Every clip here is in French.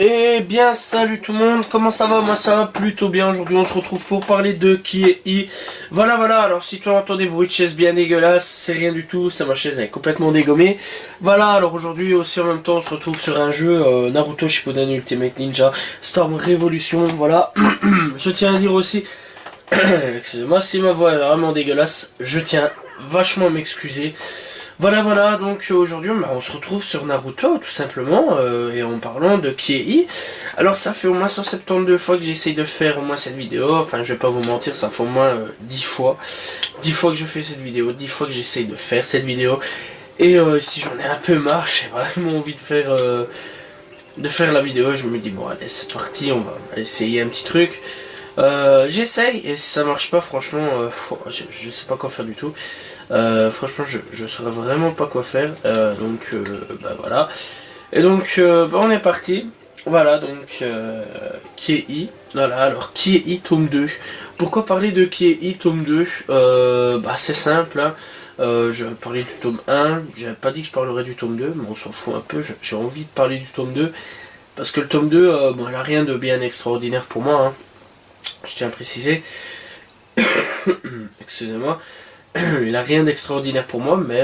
Eh bien salut tout le monde, comment ça va? Moi ça va plutôt bien. Aujourd'hui on se retrouve pour parler de Kiei. Voilà, alors si tu entends des bruits de chaises bien dégueulasses, c'est rien du tout, c'est ma chaise, elle est complètement dégommée. Voilà, alors aujourd'hui aussi en même temps on se retrouve sur un jeu Naruto Shippuden Ultimate Ninja Storm Revolution. Voilà. Je tiens à dire aussi, excusez-moi si ma voix est vraiment dégueulasse, je tiens vachement à m'excuser. Voilà, donc aujourd'hui on se retrouve sur Naruto tout simplement, et en parlant de Kiei. Alors ça fait au moins 172 fois que j'essaye de faire au moins cette vidéo, enfin je vais pas vous mentir, ça fait au moins 10 fois. 10 fois que je fais cette vidéo, 10 fois que j'essaye de faire cette vidéo. Et si j'en ai un peu marre, j'ai vraiment envie de faire la vidéo, je me dis bon allez c'est parti, on va essayer un petit truc. J'essaye et si ça marche pas franchement je sais pas quoi faire du tout. Franchement je saurais vraiment pas quoi faire, bah voilà. Et donc bah, on est parti. Voilà donc Kiei. Voilà, alors Kiei tome 2. Pourquoi parler de Kiei tome 2? Bah c'est simple hein. Je vais parler du tome 1, j'avais pas dit que je parlerais du tome 2, mais on s'en fout un peu, j'ai envie de parler du tome 2. Parce que le tome 2, bon, il a rien de bien extraordinaire pour moi hein. Je tiens à préciser. Excusez-moi. Il n'a rien d'extraordinaire pour moi, mais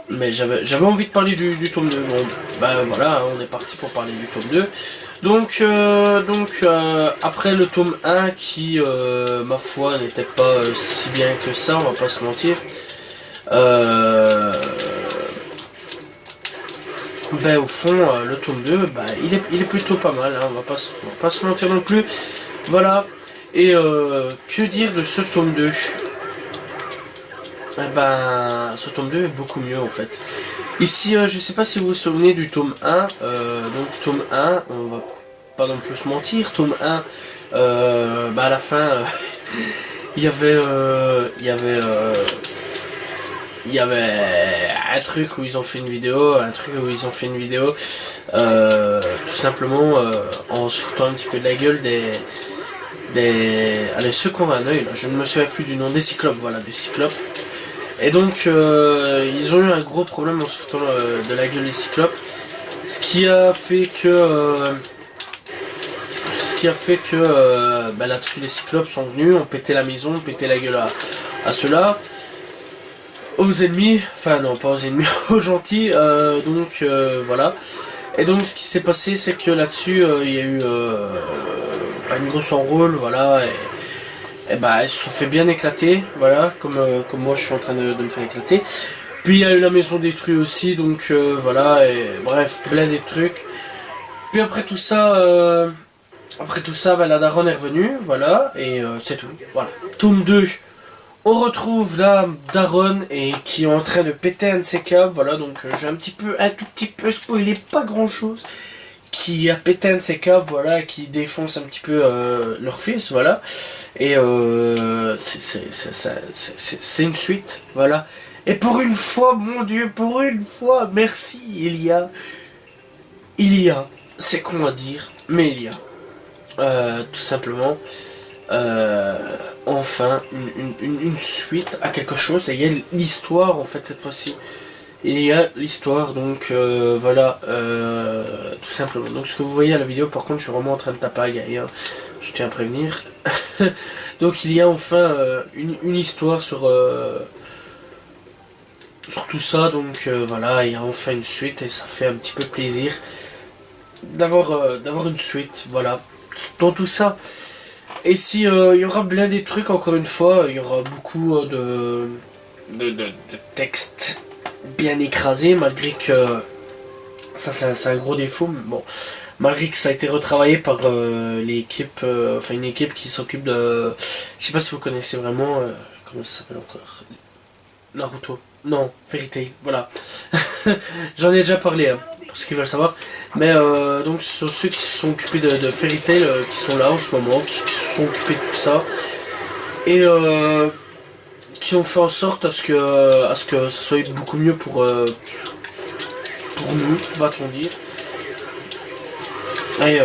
mais j'avais envie de parler du tome 2. Bon, bah voilà, on est parti pour parler du tome 2. Donc après le tome 1 qui, ma foi, n'était pas si bien que ça, on va pas se mentir. Ben au fond, le tome 2, bah, il est plutôt pas mal, hein, on va pas se mentir non plus. Voilà. Et que dire de ce tome 2? Eh ben, ce tome 2 est beaucoup mieux en fait. Ici, je sais pas si vous vous souvenez du tome 1. Donc tome 1, on va pas non plus se mentir. Tome 1, bah à la fin, il y avait un truc où ils ont fait une vidéo, tout simplement en se foutant un petit peu de la gueule allez, ceux qui ont un œil, là, je ne me souviens plus du nom, des cyclopes, voilà, des cyclopes. Et donc ils ont eu un gros problème en se foutant de la gueule des cyclopes, ce qui a fait que bah, là-dessus les cyclopes sont venus, ont pété la maison, ont pété la gueule à ceux-là. Aux ennemis, enfin non pas aux ennemis, aux gentils, voilà. Et donc ce qui s'est passé c'est que là-dessus il y a eu une grosse enrôle, voilà, et bah ils se sont fait bien éclater, voilà, comme moi je suis en train de me faire éclater. Puis il y a eu la maison détruite aussi, donc voilà, et bref, plein des trucs. Puis après tout ça, bah, la daronne est revenue, voilà, et c'est tout, voilà. Tome 2. On retrouve la daronne et qui est en train de péter un de ses câbles, voilà, donc j'ai un tout petit peu spoilé, pas grand chose, qui a pété un de ses câbles, voilà, qui défonce un petit peu leur fils, voilà, et c'est une suite, voilà. Et pour une fois, mon dieu, pour une fois, merci, il y a, c'est con à dire, mais il y a, tout simplement, enfin une suite à quelque chose, et il y a l'histoire en fait cette fois-ci. Il y a l'histoire, donc voilà, tout simplement. Donc ce que vous voyez à la vidéo, par contre, je suis vraiment en train de taper à Gaïa, hein, je tiens à prévenir. Donc il y a enfin une histoire sur tout ça, donc voilà, il y a enfin une suite, et ça fait un petit peu plaisir d'avoir une suite, voilà, dans tout ça. Et si il y aura plein des trucs, encore une fois, il y aura beaucoup de textes bien écrasés, malgré que ça c'est un gros défaut, mais bon, malgré que ça a été retravaillé par l'équipe, enfin une équipe qui s'occupe de, je sais pas si vous connaissez vraiment, comment ça s'appelle encore, Naruto, non, Fairy Tail, voilà. J'en ai déjà parlé, hein, pour ceux qui veulent savoir. Mais donc ce sont ceux qui se sont occupés de Fairy Tail, qui sont là en ce moment, qui se sont occupés de tout ça. Et qui ont fait en sorte à ce que ça soit beaucoup mieux pour nous, va-t-on dire. Et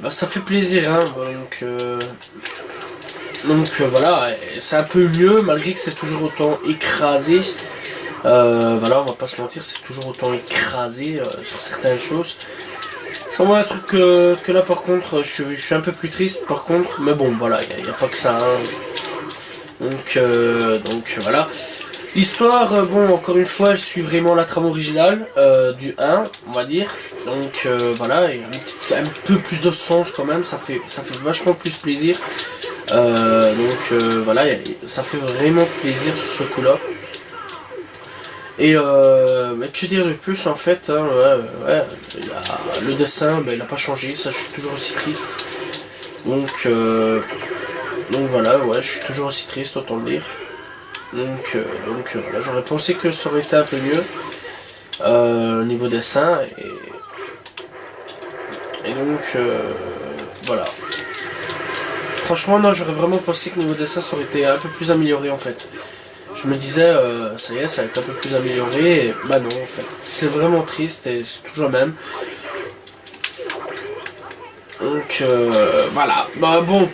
bah, ça fait plaisir, hein, donc voilà, c'est un peu mieux, malgré que c'est toujours autant écrasé. Voilà, on va pas se mentir, c'est toujours autant écrasé sur certaines choses. C'est vraiment un truc que là par contre, je suis un peu plus triste par contre, mais bon voilà, il n'y a pas que ça. Hein. Donc voilà. L'histoire, bon, encore une fois, elle suit vraiment la trame originale du 1, on va dire. Donc voilà, il y a un peu plus de sens quand même, ça fait vachement plus plaisir. Voilà, ça fait vraiment plaisir sur ce coup-là. Et mais que dire de plus en fait, hein, le dessin, il n'a pas changé, ça je suis toujours aussi triste. Donc voilà, ouais, je suis toujours aussi triste, autant le dire. Voilà, j'aurais pensé que ça aurait été un peu mieux au niveau dessin et donc voilà. Franchement non, j'aurais vraiment pensé que niveau dessin ça aurait été un peu plus amélioré en fait. Je me disais ça y est, ça va être un peu plus amélioré et bah non en fait. C'est vraiment triste et c'est toujours le même. Donc voilà, bah bon.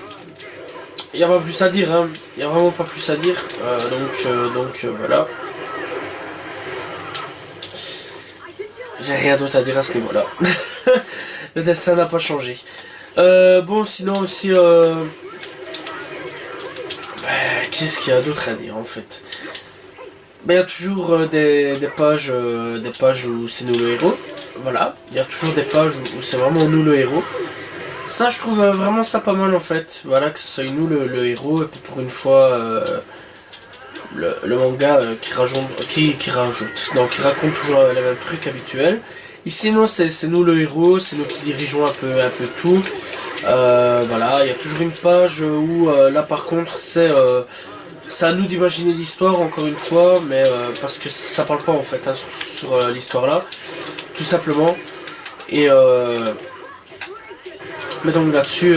Il n'y a pas plus à dire, hein. Il n'y a vraiment pas plus à dire. Voilà. J'ai rien d'autre à dire à ce niveau-là. Le dessin n'a pas changé. Bon, sinon aussi... qu'est-ce qu'il y a d'autre à dire, en fait? Il y a toujours des pages où c'est nous le héros. Voilà. Il y a toujours des pages où c'est vraiment nous le héros. Ça, je trouve vraiment ça pas mal en fait. Voilà, que ce soit nous le héros, et puis pour une fois, le manga qui raconte toujours les mêmes trucs habituels. Ici, non, c'est nous le héros, c'est nous qui dirigeons un peu tout. Voilà, il y a toujours une page où là par contre, c'est à nous d'imaginer l'histoire encore une fois, mais parce que ça parle pas en fait hein, sur l'histoire là, tout simplement. Et mais donc là-dessus,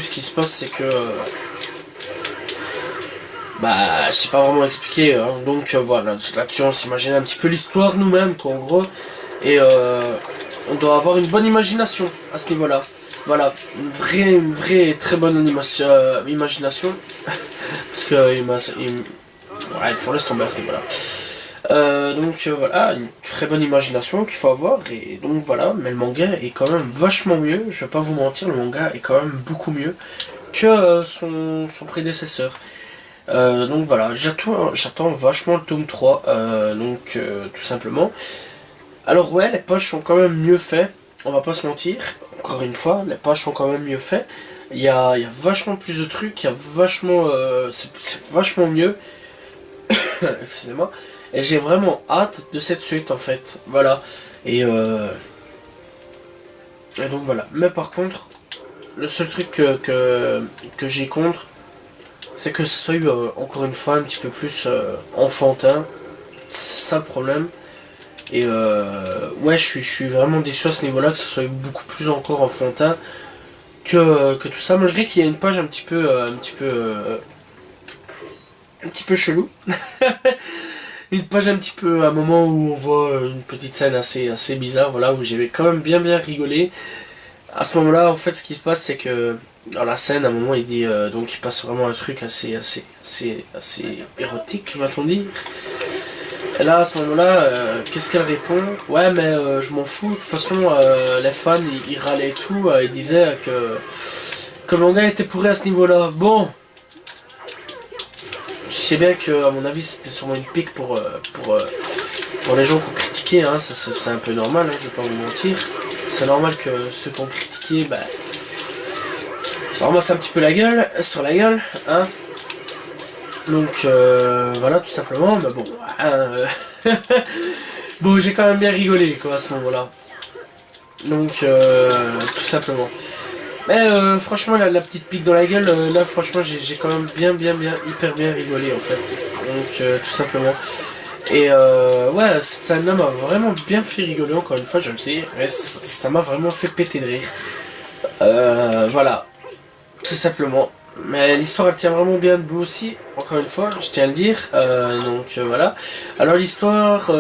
ce qui se passe, c'est que, je sais pas vraiment expliquer. Hein. Donc voilà, là-dessus, on s'imagine un petit peu l'histoire nous-mêmes, quoi, en gros, et on doit avoir une bonne imagination à ce niveau-là. Voilà, une vraie très bonne imagination, parce que il faut laisser tomber à ce niveau-là. Voilà, une très bonne imagination qu'il faut avoir, et donc voilà, mais le manga est quand même vachement mieux, je vais pas vous mentir, le manga est quand même beaucoup mieux que son prédécesseur. Donc voilà, j'attends vachement le tome 3, tout simplement. Alors ouais, les pages sont quand même mieux faites, on va pas se mentir, encore une fois, les pages sont quand même mieux faites, il y a vachement plus de trucs, il y a vachement, c'est vachement mieux, excusez-moi. Et j'ai vraiment hâte de cette suite en fait. Voilà. Et donc voilà. Mais par contre, le seul truc que j'ai contre, c'est que ce soit encore une fois un petit peu plus enfantin. C'est ça le problème. Et ouais, je suis vraiment déçu à ce niveau-là, que ce soit beaucoup plus encore enfantin que tout ça. Malgré qu'il y a une page un petit peu chelou. Une page un petit peu, à un moment où on voit une petite scène assez bizarre, voilà, où j'avais quand même bien rigolé. À ce moment-là, en fait, ce qui se passe, c'est que dans la scène, à un moment, il dit, donc il passe vraiment un truc assez érotique, va-t-on dire. Et là, à ce moment-là, qu'est-ce qu'elle répond? Ouais, mais je m'en fous, de toute façon, les fans, ils râlaient et tout, ils disaient que le manga était pourri à ce niveau-là. Bon. Je sais bien que, à mon avis, c'était sûrement une pique pour les gens qui ont critiqué, hein. C'est un peu normal, hein, je vais pas vous mentir. C'est normal que ceux qui ont critiqué, ça ramasse un petit peu sur la gueule, hein. Donc, voilà, tout simplement, mais bon, bon, j'ai quand même bien rigolé, quoi, à ce moment-là. Donc, tout simplement. Mais franchement, la petite pique dans la gueule, là franchement j'ai quand même hyper bien rigolé en fait. Donc tout simplement. Et ouais, cette scène-là m'a vraiment bien fait rigoler, encore une fois, je le dis. Mais ça m'a vraiment fait péter de rire. Voilà, tout simplement. Mais l'histoire elle tient vraiment bien debout aussi, encore une fois, je tiens à le dire. Voilà. Alors l'histoire,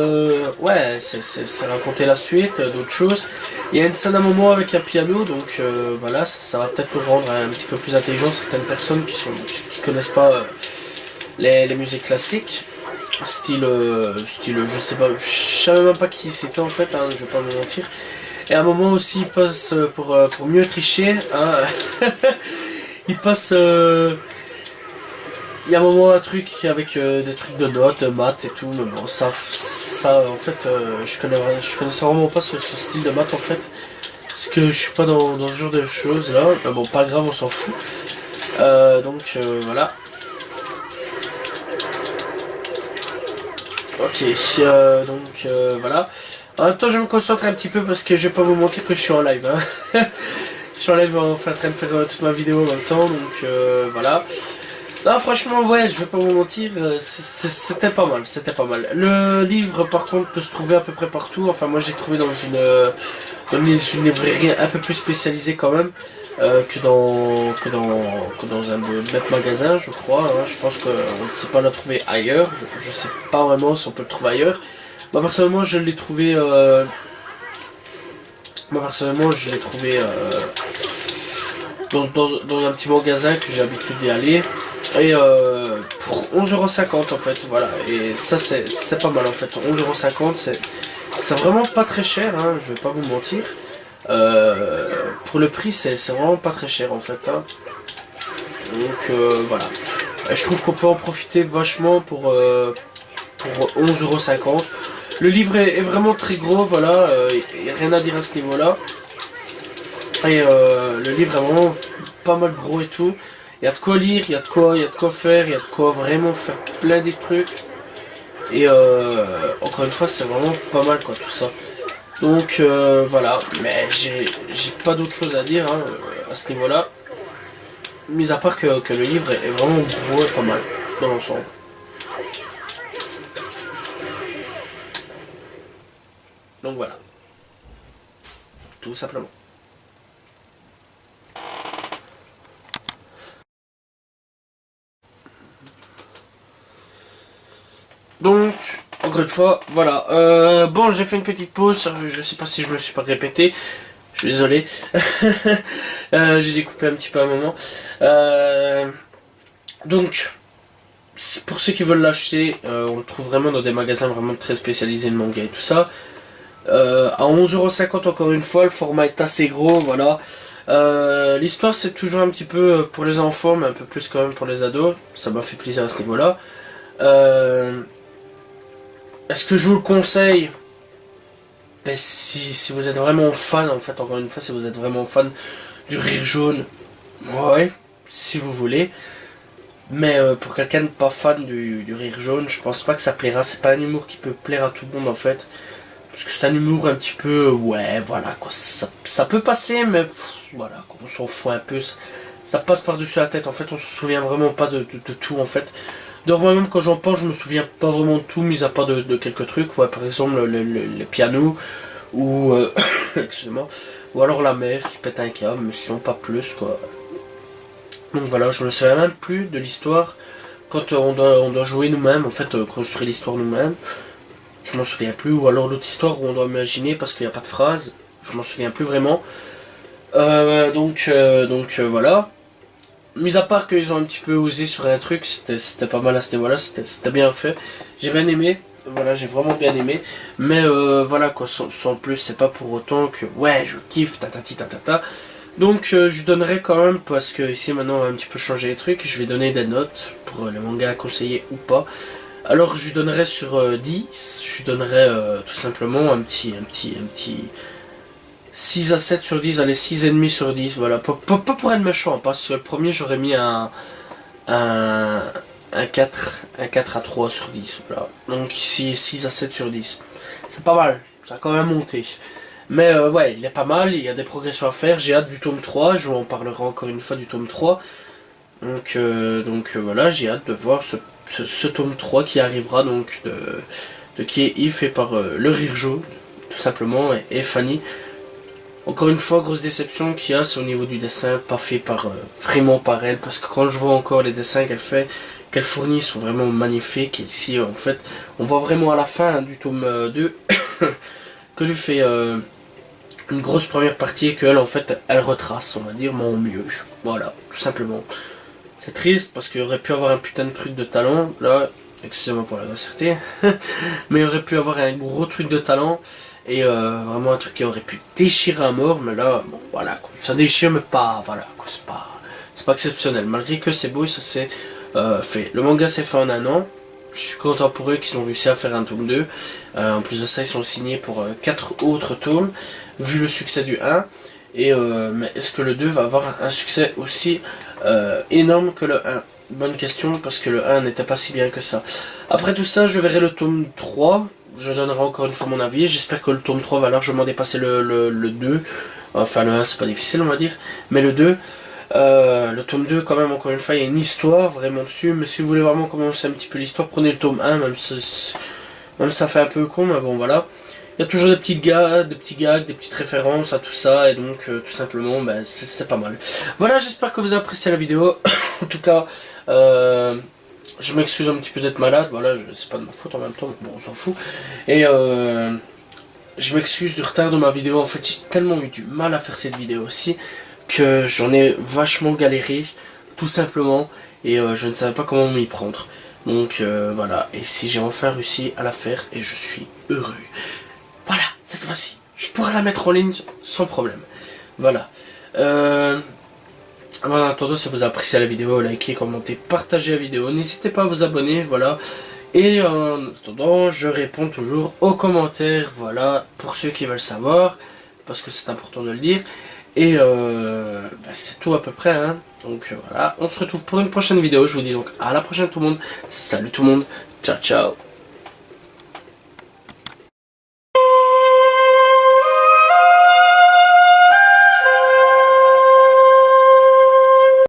ouais, c'est raconter la suite, d'autres choses. Il y a une scène à un moment avec un piano, donc voilà, ça va peut-être nous rendre un petit peu plus intelligent certaines personnes qui connaissent pas les musiques classiques. Style, je sais pas, je savais même pas qui c'était en fait, hein, je vais pas me mentir. Et à un moment aussi, il passe pour mieux tricher, hein. Il passe. Il y a un moment un truc avec des trucs de notes, maths et tout, mais bon, ça en fait, je connaissais vraiment pas ce style de maths en fait. Parce que je suis pas dans ce genre de choses là. Mais bon, pas grave, on s'en fout. Voilà. Ok, voilà. En même temps, je me concentre un petit peu parce que je vais pas vous mentir que je suis en live. Hein. Je suis en live en train de faire toute ma vidéo en même temps, donc voilà. Non, franchement, ouais, je vais pas vous mentir, c'était pas mal, c'était pas mal. Le livre, par contre, peut se trouver à peu près partout. Enfin, moi, j'ai trouvé dans une librairie un peu plus spécialisée quand même que dans un bête magasin, je crois. Hein. Je pense qu'on ne sait pas la trouver ailleurs. Je sais pas vraiment si on peut le trouver ailleurs. Moi, personnellement, je l'ai trouvé. Dans un petit magasin que j'ai l'habitude d'y aller. Et pour 11,50€ en fait, voilà. Et ça c'est pas mal en fait. 11,50€, c'est vraiment pas très cher, hein, je vais pas vous mentir. Pour le prix, c'est vraiment pas très cher en fait. Hein. Donc voilà. Et je trouve qu'on peut en profiter vachement pour 11,50€. Le livre est vraiment très gros, voilà. Y a rien à dire à ce niveau-là. Et le livre est vraiment pas mal gros et tout. Il y a de quoi lire, il y a de quoi faire, il y a de quoi vraiment faire plein de trucs. Et encore une fois, c'est vraiment pas mal quoi tout ça. Donc voilà, mais j'ai pas d'autre chose à dire hein, à ce niveau-là. Mis à part que le livre est vraiment gros et pas mal dans l'ensemble. Donc voilà. Tout simplement. Donc, encore une fois, voilà. Bon, j'ai fait une petite pause. Je sais pas si je me suis pas répété. Je suis désolé. J'ai découpé un petit peu à un moment. Donc, pour ceux qui veulent l'acheter, on le trouve vraiment dans des magasins vraiment très spécialisés de manga et tout ça. À 11,50€ encore une fois, le format est assez gros, voilà. L'histoire c'est toujours un petit peu pour les enfants, mais un peu plus quand même pour les ados. Ça m'a fait plaisir à ce niveau-là. Est-ce que je vous le conseille? Ben, si vous êtes vraiment fan, en fait, encore une fois, si vous êtes vraiment fan du rire jaune, ouais, si vous voulez. Mais pour quelqu'un de pas fan du rire jaune, je pense pas que ça plaira. C'est pas un humour qui peut plaire à tout le monde en fait. Parce que c'est un humour un petit peu, ouais, voilà quoi. Ça peut passer, mais voilà, quoi, on s'en fout un peu. Ça passe par-dessus la tête. En fait, on se souvient vraiment pas de tout en fait. Donc moi-même quand j'en pense, je me souviens pas vraiment de tout, mis à part de quelques trucs. Ouais, par exemple le piano ou excusez-moi, ou alors la mère qui pète un câble, mais sinon pas plus quoi. Donc voilà, je me souviens même plus de l'histoire quand on doit jouer nous-mêmes, en fait construire l'histoire nous-mêmes. Je m'en souviens plus, ou alors l'autre histoire où on doit imaginer parce qu'il n'y a pas de phrase, je m'en souviens plus vraiment. Voilà. Mis à part qu'ils ont un petit peu osé sur un truc, c'était pas mal à ce niveau-là, c'était bien fait. J'ai bien aimé, voilà, j'ai vraiment bien aimé. Mais voilà quoi, sans plus, c'est pas pour autant que ouais, je kiffe, tatati tatata. Donc je donnerai quand même, parce que ici maintenant on va un petit peu changer les trucs, je vais donner des notes pour les mangas à conseiller ou pas. Alors je lui donnerai sur 10, je lui donnerai tout simplement un petit 6 à 7 sur 10, allez 6,5 sur 10, voilà. Pas pour être méchant, parce que le premier j'aurais mis un 4 à 3 sur 10, voilà. Donc ici 6 à 7 sur 10. C'est pas mal, ça a quand même monté. Mais ouais, il est pas mal, il y a des progressions à faire, j'ai hâte du tome 3, je vous en parlerai encore une fois du tome 3. Donc voilà, j'ai hâte de voir ce tome 3 qui arrivera, donc qui est fait par le Rire Jaune, tout simplement, et Fanny. Encore une fois, grosse déception qu'il y a, c'est au niveau du dessin, pas fait par vraiment par elle, parce que quand je vois encore les dessins qu'elle fait, qu'elle fournit, sont vraiment magnifiques. Et ici, en fait, on voit vraiment à la fin du tome 2 que lui fait une grosse première partie et qu'elle, en fait, elle retrace, on va dire, mais au mieux. Voilà, tout simplement. C'est triste parce qu'il aurait pu avoir un putain de truc de talent, là, excusez-moi pour la grossièreté, mais il aurait pu avoir un gros truc de talent. Et vraiment un truc qui aurait pu déchirer à mort, mais là, bon, voilà, quoi. Ça déchire, mais pas, voilà, quoi, c'est pas exceptionnel. Malgré que c'est beau, ça s'est fait. Le manga s'est fait en un an. Je suis content pour eux qu'ils ont réussi à faire un tome 2. En plus de ça, ils sont signés pour 4 autres tomes, vu le succès du 1. Et mais est-ce que le 2 va avoir un succès aussi énorme que le 1? Bonne question, parce que le 1 n'était pas si bien que ça. Après tout ça, je verrai le tome 3. Je donnerai encore une fois mon avis. J'espère que le tome 3 va largement dépasser le 2. Enfin, le 1, c'est pas difficile, on va dire. Mais le 2, le tome 2, quand même, encore une fois, il y a une histoire vraiment dessus. Mais si vous voulez vraiment commencer un petit peu l'histoire, prenez le tome 1, même si ça fait un peu con, mais bon, voilà. Il y a toujours des petits gags, des petites références à tout ça. Et donc, tout simplement, ben, c'est pas mal. Voilà, j'espère que vous avez apprécié la vidéo. En tout cas, je m'excuse un petit peu d'être malade, voilà, c'est pas de ma faute en même temps, bon, on s'en fout. Et je m'excuse du retard de ma vidéo, en fait j'ai tellement eu du mal à faire cette vidéo aussi, que j'en ai vachement galéré, tout simplement, et je ne savais pas comment m'y prendre. Donc voilà, et si j'ai enfin réussi à la faire, et je suis heureux. Voilà, cette fois-ci, je pourrais la mettre en ligne sans problème. Voilà. En attendant, si vous appréciez la vidéo, likez, commentez, partagez la vidéo. N'hésitez pas à vous abonner, voilà. Et en attendant, je réponds toujours aux commentaires, voilà, pour ceux qui veulent savoir, parce que c'est important de le dire. Et c'est tout à peu près, hein. Donc voilà, on se retrouve pour une prochaine vidéo. Je vous dis donc à la prochaine tout le monde. Salut tout le monde, ciao ciao.